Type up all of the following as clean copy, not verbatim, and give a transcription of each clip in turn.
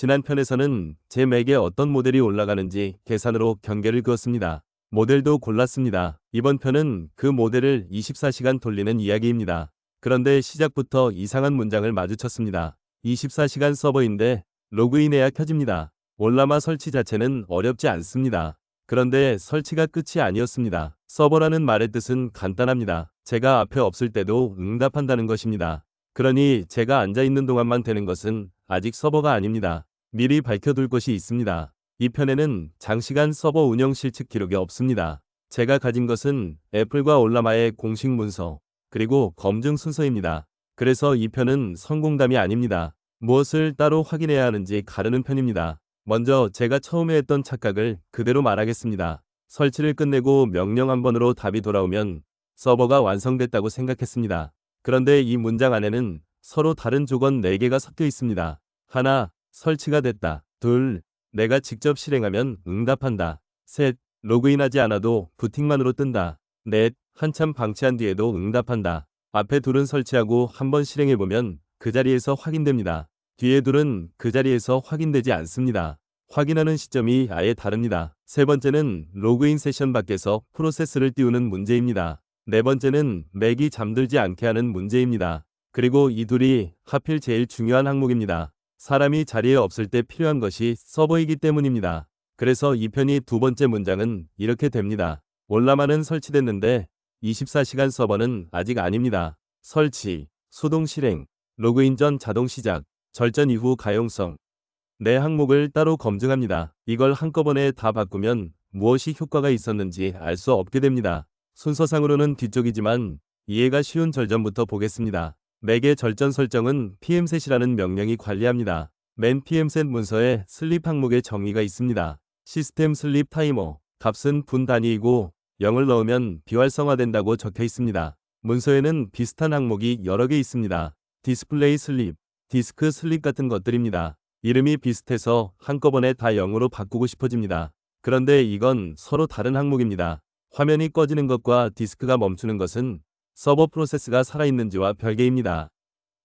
지난 편에서는 제 맥에 어떤 모델이 올라가는지 계산으로 경계를 그었습니다. 모델도 골랐습니다. 이번 편은 그 모델을 24시간 돌리는 이야기입니다. 그런데 시작부터 이상한 문장을 마주쳤습니다. 24시간 서버인데 로그인해야 켜집니다. 올라마 설치 자체는 어렵지 않습니다. 그런데 설치가 끝이 아니었습니다. 서버라는 말의 뜻은 간단합니다. 제가 앞에 없을 때도 응답한다는 것입니다. 그러니 제가 앉아있는 동안만 되는 것은 아직 서버가 아닙니다. 미리 밝혀둘 것이 있습니다. 이 편에는 장시간 서버 운영 실측 기록이 없습니다. 제가 가진 것은 애플과 올라마의 공식 문서, 그리고 검증 순서입니다. 그래서 이 편은 성공담이 아닙니다. 무엇을 따로 확인해야 하는지 가르는 편입니다. 먼저 제가 처음에 했던 착각을 그대로 말하겠습니다. 설치를 끝내고 명령 한 번으로 답이 돌아오면 서버가 완성됐다고 생각했습니다. 그런데 이 문장 안에는 서로 다른 조건 4개가 섞여 있습니다. 하나, 설치가 됐다. 둘, 내가 직접 실행하면 응답한다. 셋, 로그인하지 않아도 부팅만으로 뜬다. 넷, 한참 방치한 뒤에도 응답한다. 앞에 둘은 설치하고 한번 실행해보면 그 자리에서 확인됩니다. 뒤에 둘은 그 자리에서 확인되지 않습니다. 확인하는 시점이 아예 다릅니다. 세 번째는 로그인 세션 밖에서 프로세스를 띄우는 문제입니다. 네 번째는 맥이 잠들지 않게 하는 문제입니다. 그리고 이 둘이 하필 제일 중요한 항목입니다. 사람이 자리에 없을 때 필요한 것이 서버이기 때문입니다. 그래서 이 편이 두 번째 문장은 이렇게 됩니다. 올라마는 설치됐는데 24시간 서버는 아직 아닙니다. 설치, 수동 실행, 로그인 전 자동 시작, 절전 이후 가용성. 네 항목을 따로 검증합니다. 이걸 한꺼번에 다 바꾸면 무엇이 효과가 있었는지 알 수 없게 됩니다. 순서상으로는 뒤쪽이지만 이해가 쉬운 절전부터 보겠습니다. 맥의 절전 설정은 pmset이라는 명령이 관리합니다. 맨 pmset 문서에 슬립 항목의 정의가 있습니다. 시스템 슬립 타이머, 값은 분 단위이고 0을 넣으면 비활성화된다고 적혀 있습니다. 문서에는 비슷한 항목이 여러 개 있습니다. 디스플레이 슬립, 디스크 슬립 같은 것들입니다. 이름이 비슷해서 한꺼번에 다 0으로 바꾸고 싶어집니다. 그런데 이건 서로 다른 항목입니다. 화면이 꺼지는 것과 디스크가 멈추는 것은 서버 프로세스가 살아있는지와 별개입니다.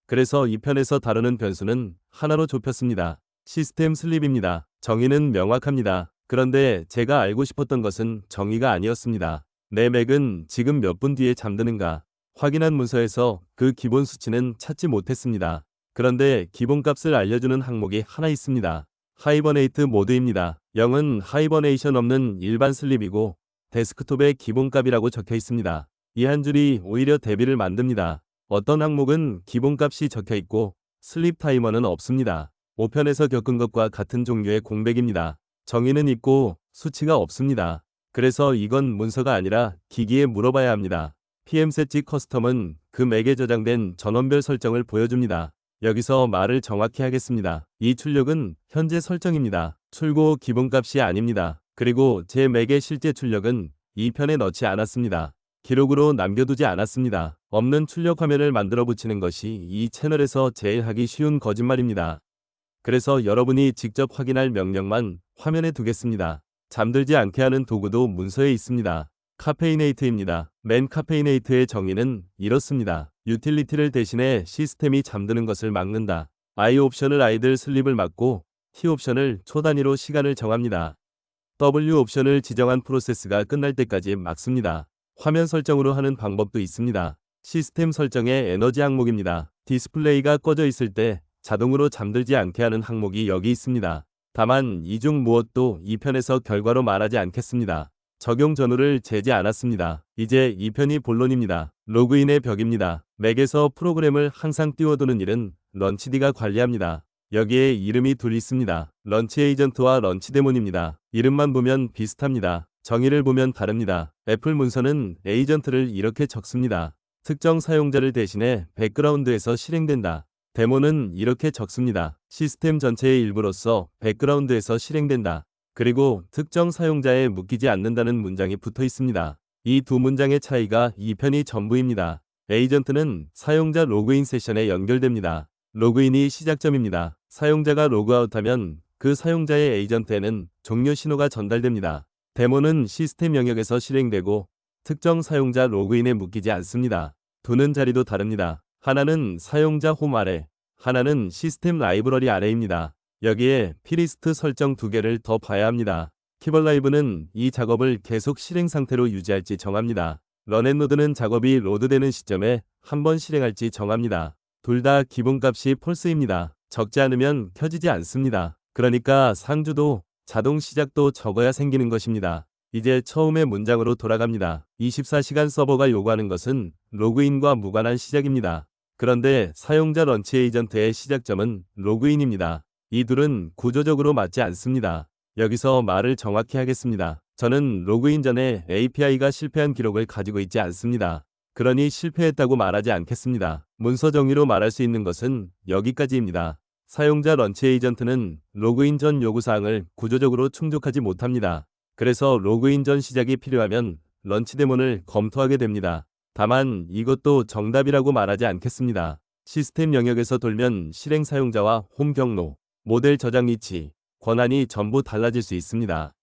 그래서 이 편에서 다루는 변수는 하나로 좁혔습니다. 시스템 슬립입니다. 정의는 명확합니다. 그런데 제가 알고 싶었던 것은 정의가 아니었습니다. 내 맥은 지금 몇 분 뒤에 잠드는가? 확인한 문서에서 그 기본 수치는 찾지 못했습니다. 그런데 기본값을 알려주는 항목이 하나 있습니다. 하이버네이트 모드입니다. 0은 하이버네이션 없는 일반 슬립이고 데스크톱의 기본값이라고 적혀 있습니다. 이 한 줄이 오히려 대비를 만듭니다. 어떤 항목은 기본값이 적혀 있고 슬립 타이머는 없습니다. 5편에서 겪은 것과 같은 종류의 공백입니다. 정의는 있고 수치가 없습니다. 그래서 이건 문서가 아니라 기기에 물어봐야 합니다. pmset 커스텀은 그 맥에 저장된 전원별 설정을 보여줍니다. 여기서 말을 정확히 하겠습니다. 이 출력은 현재 설정입니다. 출고 기본값이 아닙니다. 그리고 제 맥의 실제 출력은 이 편에 넣지 않았습니다. 기록으로 남겨두지 않았습니다. 없는 출력 화면을 만들어 붙이는 것이 이 채널에서 제일 하기 쉬운 거짓말입니다. 그래서 여러분이 직접 확인할 명령만 화면에 두겠습니다. 잠들지 않게 하는 도구도 문서에 있습니다. 카페이네이트입니다. 맨 카페이네이트의 정의는 이렇습니다. 유틸리티를 대신해 시스템이 잠드는 것을 막는다. I 옵션을 아이들 슬립을 막고 T 옵션을 초 단위로 시간을 정합니다. W 옵션을 지정한 프로세스가 끝날 때까지 막습니다. 화면 설정으로 하는 방법도 있습니다. 시스템 설정의 에너지 항목입니다. 디스플레이가 꺼져 있을 때 자동으로 잠들지 않게 하는 항목이 여기 있습니다. 다만 이 중 무엇도 이 편에서 결과로 말하지 않겠습니다. 적용 전후를 재지 않았습니다. 이제 이 편이 본론입니다. 로그인의 벽입니다. 맥에서 프로그램을 항상 띄워두는 일은 런치디가 관리합니다. 여기에 이름이 둘 있습니다. 런치 에이전트와 런치 데몬입니다. 이름만 보면 비슷합니다. 정의를 보면 다릅니다. 애플 문서는 에이전트를 이렇게 적습니다. 특정 사용자를 대신해 백그라운드에서 실행된다. 데모는 이렇게 적습니다. 시스템 전체의 일부로서 백그라운드에서 실행된다. 그리고 특정 사용자에 묶이지 않는다는 문장이 붙어 있습니다. 이 두 문장의 차이가 이 편이 전부입니다. 에이전트는 사용자 로그인 세션에 연결됩니다. 로그인이 시작점입니다. 사용자가 로그아웃하면 그 사용자의 에이전트에는 종료 신호가 전달됩니다. 데모는 시스템 영역에서 실행되고 특정 사용자 로그인에 묶이지 않습니다. 두는 자리도 다릅니다. 하나는 사용자 홈 아래, 하나는 시스템 라이브러리 아래입니다. 여기에 피리스트 설정 2개를 더 봐야 합니다. 키벌라이브는 이 작업을 계속 실행 상태로 유지할지 정합니다. 런앤로드는 작업이 로드되는 시점에 한번 실행할지 정합니다. 둘 다 기본값이 폴스입니다. 적지 않으면 켜지지 않습니다. 그러니까 상주도 자동 시작도 적어야 생기는 것입니다. 이제 처음의 문장으로 돌아갑니다. 24시간 서버가 요구하는 것은 로그인과 무관한 시작입니다. 그런데 사용자 런치 에이전트의 시작점은 로그인입니다. 이 둘은 구조적으로 맞지 않습니다. 여기서 말을 정확히 하겠습니다. 저는 로그인 전에 API가 실패한 기록을 가지고 있지 않습니다. 그러니 실패했다고 말하지 않겠습니다. 문서 정의로 말할 수 있는 것은 여기까지입니다. 사용자 런치 에이전트는 로그인 전 요구사항을 구조적으로 충족하지 못합니다. 그래서 로그인 전 시작이 필요하면 런치 데몬을 검토하게 됩니다. 다만 이것도 정답이라고 말하지 않겠습니다. 시스템 영역에서 돌면 실행 사용자와 홈 경로, 모델 저장 위치, 권한이 전부 달라질 수 있습니다.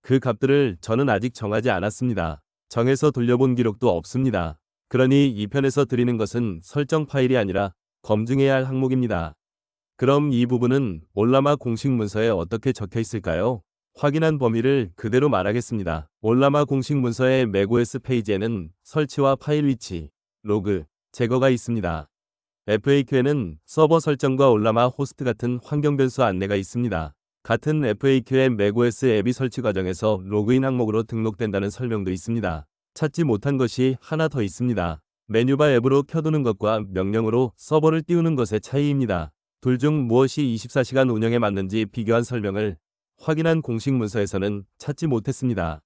그 값들을 저는 아직 정하지 않았습니다. 정해서 돌려본 기록도 없습니다. 그러니 이 편에서 드리는 것은 설정 파일이 아니라 검증해야 할 항목입니다. 그럼 이 부분은 올라마 공식 문서에 어떻게 적혀 있을까요? 확인한 범위를 그대로 말하겠습니다. 올라마 공식 문서의 맥OS 페이지에는 설치와 파일 위치, 로그, 제거가 있습니다. FAQ에는 서버 설정과 올라마 호스트 같은 환경 변수 안내가 있습니다. 같은 FAQ에 맥OS 앱이 설치 과정에서 로그인 항목으로 등록된다는 설명도 있습니다. 찾지 못한 것이 하나 더 있습니다. 메뉴바 앱으로 켜두는 것과 명령으로 서버를 띄우는 것의 차이입니다. 둘 중 무엇이 24시간 운영에 맞는지 비교한 설명을 확인한 공식 문서에서는 찾지 못했습니다.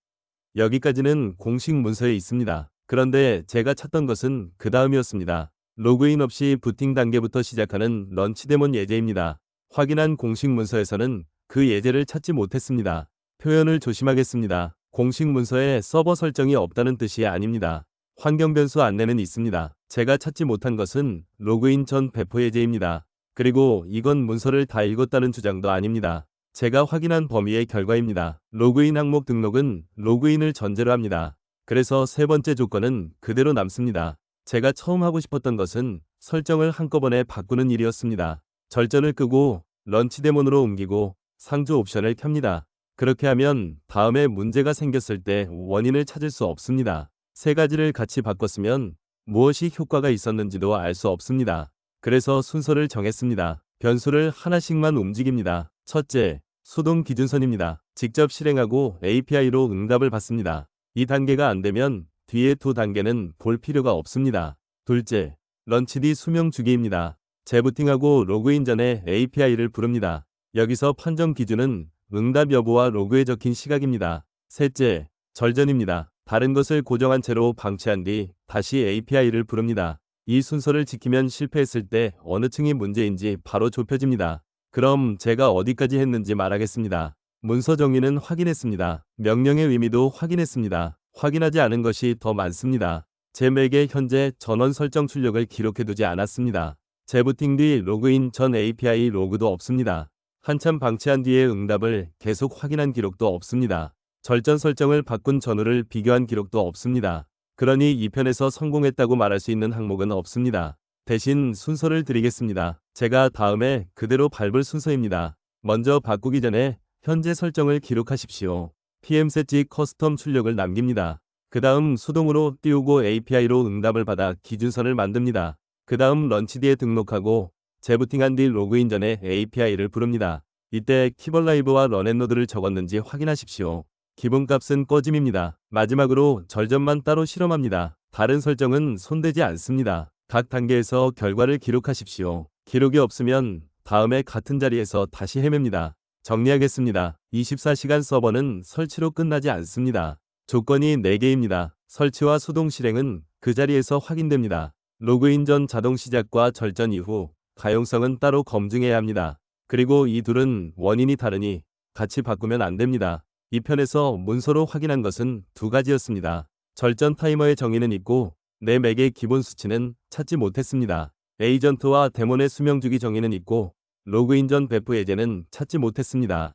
여기까지는 공식 문서에 있습니다. 그런데 제가 찾던 것은 그 다음이었습니다. 로그인 없이 부팅 단계부터 시작하는 런치 데몬 예제입니다. 확인한 공식 문서에서는 그 예제를 찾지 못했습니다. 표현을 조심하겠습니다. 공식 문서에 서버 설정이 없다는 뜻이 아닙니다. 환경 변수 안내는 있습니다. 제가 찾지 못한 것은 로그인 전 배포 예제입니다. 그리고 이건 문서를 다 읽었다는 주장도 아닙니다. 제가 확인한 범위의 결과입니다. 로그인 항목 등록은 로그인을 전제로 합니다. 그래서 세 번째 조건은 그대로 남습니다. 제가 처음 하고 싶었던 것은 설정을 한꺼번에 바꾸는 일이었습니다. 절전을 끄고 런치 데몬으로 옮기고 상주 옵션을 켭니다. 그렇게 하면 다음에 문제가 생겼을 때 원인을 찾을 수 없습니다. 세 가지를 같이 바꿨으면 무엇이 효과가 있었는지도 알 수 없습니다. 그래서 순서를 정했습니다. 변수를 하나씩만 움직입니다. 첫째, 수동 기준선입니다. 직접 실행하고 API로 응답을 받습니다. 이 단계가 안 되면 뒤에 두 단계는 볼 필요가 없습니다. 둘째, 런치 뒤 수명 주기입니다. 재부팅하고 로그인 전에 API를 부릅니다. 여기서 판정 기준은 응답 여부와 로그에 적힌 시각입니다. 셋째, 절전입니다. 다른 것을 고정한 채로 방치한 뒤 다시 API를 부릅니다. 이 순서를 지키면 실패했을 때 어느 층이 문제인지 바로 좁혀집니다. 그럼 제가 어디까지 했는지 말하겠습니다. 문서 정의는 확인했습니다. 명령의 의미도 확인했습니다. 확인하지 않은 것이 더 많습니다. 제 맥에 현재 전원 설정 출력을 기록해두지 않았습니다. 재부팅 뒤 로그인 전 API 로그도 없습니다. 한참 방치한 뒤에 응답을 계속 확인한 기록도 없습니다. 절전 설정을 바꾼 전후를 비교한 기록도 없습니다. 그러니 이 편에서 성공했다고 말할 수 있는 항목은 없습니다. 대신 순서를 드리겠습니다. 제가 다음에 그대로 밟을 순서입니다. 먼저 바꾸기 전에 현재 설정을 기록하십시오. PM셋지 커스텀 출력을 남깁니다. 그 다음 수동으로 띄우고 API로 응답을 받아 기준선을 만듭니다. 그 다음 런치 뒤에 등록하고 재부팅한 뒤 로그인 전에 API를 부릅니다. 이때 키벌라이브와 런앤로드를 적었는지 확인하십시오. 기본값은 꺼짐입니다. 마지막으로 절전만 따로 실험합니다. 다른 설정은 손대지 않습니다. 각 단계에서 결과를 기록하십시오. 기록이 없으면 다음에 같은 자리에서 다시 헤맵니다. 정리하겠습니다. 24시간 서버는 설치로 끝나지 않습니다. 조건이 4개입니다. 설치와 수동 실행은 그 자리에서 확인됩니다. 로그인 전 자동 시작과 절전 이후 가용성은 따로 검증해야 합니다. 그리고 이 둘은 원인이 다르니 같이 바꾸면 안 됩니다. 이 편에서 문서로 확인한 것은 2가지였습니다. 절전 타이머의 정의는 있고 내 맥의 기본 수치는 찾지 못했습니다. 에이전트와 데몬의 수명주기 정의는 있고 로그인 전 배포 예제는 찾지 못했습니다.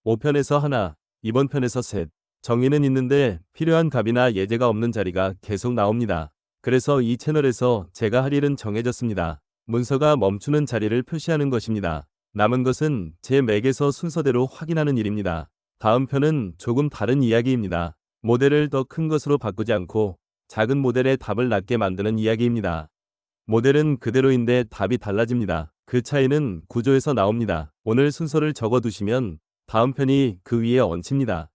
5편에서 하나, 이번 편에서 셋. 정의는 있는데 필요한 값이나 예제가 없는 자리가 계속 나옵니다. 그래서 이 채널에서 제가 할 일은 정해졌습니다. 문서가 멈추는 자리를 표시하는 것입니다. 남은 것은 제 맥에서 순서대로 확인하는 일입니다. 다음 편은 조금 다른 이야기입니다. 모델을 더 큰 것으로 바꾸지 않고 작은 모델의 답을 낮게 만드는 이야기입니다. 모델은 그대로인데 답이 달라집니다. 그 차이는 구조에서 나옵니다. 오늘 순서를 적어두시면 다음 편이 그 위에 얹힙니다.